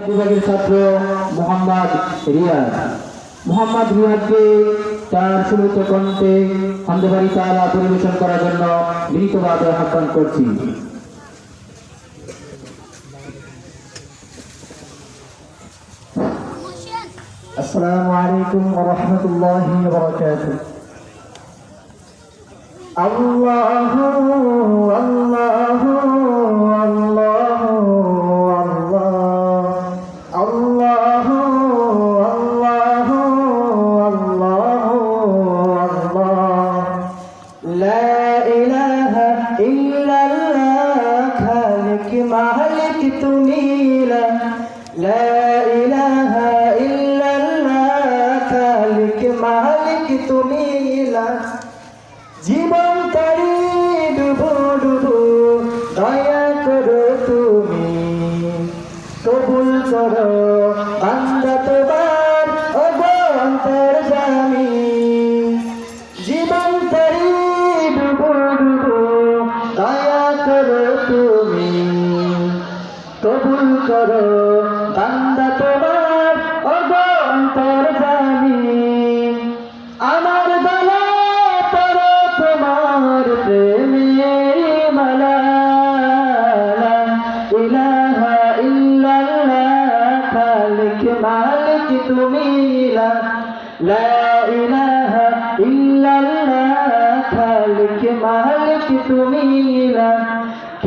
বিভাগের ছাত্র মোহাম্মদ রিয়াদ। মোহাম্মদ রিয়াদকে তার সুমিত কণ্ঠে হামদে বাড়ি তাআলা পরিবেশন করার জন্য বিনীতভাবে আহ্বান করছি। আসসালামু আলাইকুম ওয়া রাহমাতুল্লাহি ওয়া বারাকাতুহু। আল্লাহু আল্লাহু আল্লাহু আল্লাহ আল্লাহু আল্লাহু আল্লাহু আল্লাহ লা ইলাহা ইল্লাল্লাহ খালিক মালিক তুমি লা ইলাহা মালিক তুমি জীবন তারি ডুবো ডুবো দয়া করো তুমি কবুল করো বান্দা তোমার অন্তর্যামী জীবন তারি ডুবো ডুবো দয়া করো তুমি কবুল করো বান্দা তোমার অন্তর্যামী আমার গলা পড়ো তোমার প্রেমের মালা ইলাহা ইল্লাল্লাহ খালিক মালিক তুমি লা ইলাহা ইল্লাল্লাহ খালিক মালিক তুমি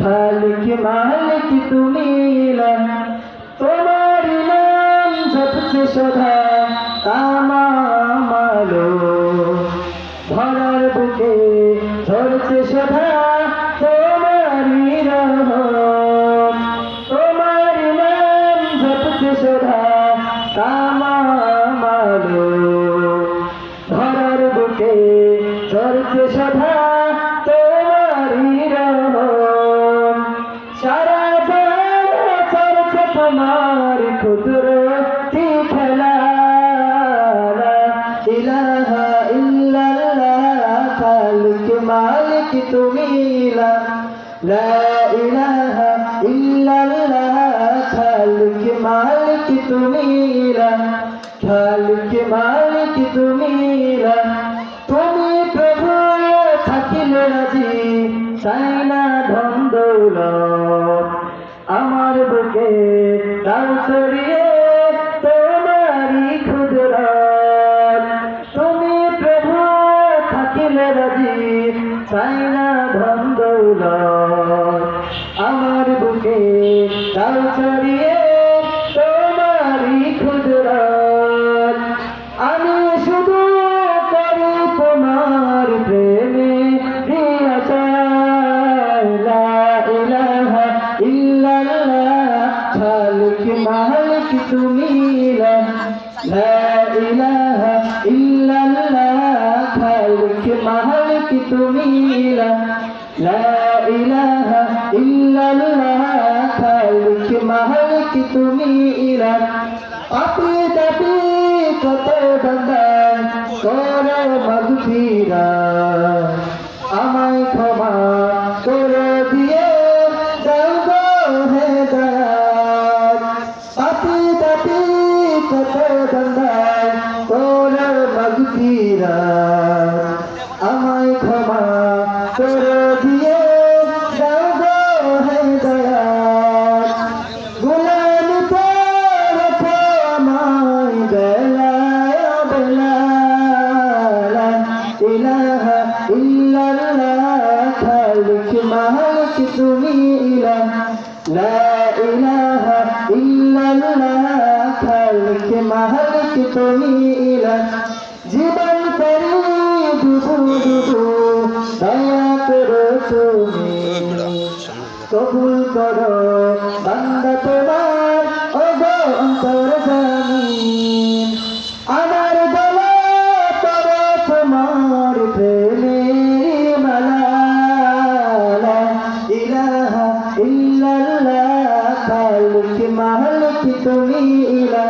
খালিক মালিক তুমি তোমার নাম জপতে সদা তামাম আলো ভরার বুকে ঝরছে সদা তোমারি রহমত তোমার নাম জপতে সদা তামাম আলো ভরার বুকে ঝরছে সদা তোমারি রহমত সারা চলছে তোমার কুদরতি খেলা ইলাহা ইল্লাল্লাহ খালিক মালিক তুমি লা ইলাহা ইল্লাল্লাহ খালিক মালিক তুমি খালিক মালিক তুমি তুমি প্রভু থাকিলে রাজি চাই না ধন দৌলত আমার বুকে দাও ছড়িয়ে তোমারি ক্ষুদ্রত তুমি প্রভু থাকিলে রাজি চাই না ধন দৌলত আমার বুকে দাও ছড়িয়ে তোমারি ক্ষুদ্রত আমি শুধু করি তোমার প্রেমে দিয়া চাই লা ইলাহা ইল্লাল্লাহ খালিক মালিক তুমি লা ইলাহা ইল্লাল্লাহ খালিক মালিক তুমি লা ইলাহা ইল্লাল্লাহ খালিক মালিক তুমি পাপি দাপি কত বান্দা করো মাগফিরাত আমায় ক্ষমা করে দিয়ে দাও গো হেদায়েত পাপি দাপি কত বান্দা করো মাগফিরাত আমায় ক্ষমা করে দিয়ে দাও গো হেদায়েত গুলাম করো আমায় বেলায় বেলায় ইলাহা ইল্লাল্লাহ খালিক মালিক তুমি লা ইলাহা ইল্লাল্লাহ খালিক মালিক তুমি জীবন করি ডুবু ডুবু দয়া করো তুমি কবুল করো বান্দা তোমার অন্তর্যামী আমার গলা পড়ো তোমার প্রেমের মালা ইলাহা ইল্লাল্লাহ খালিক মালিক তুমি লা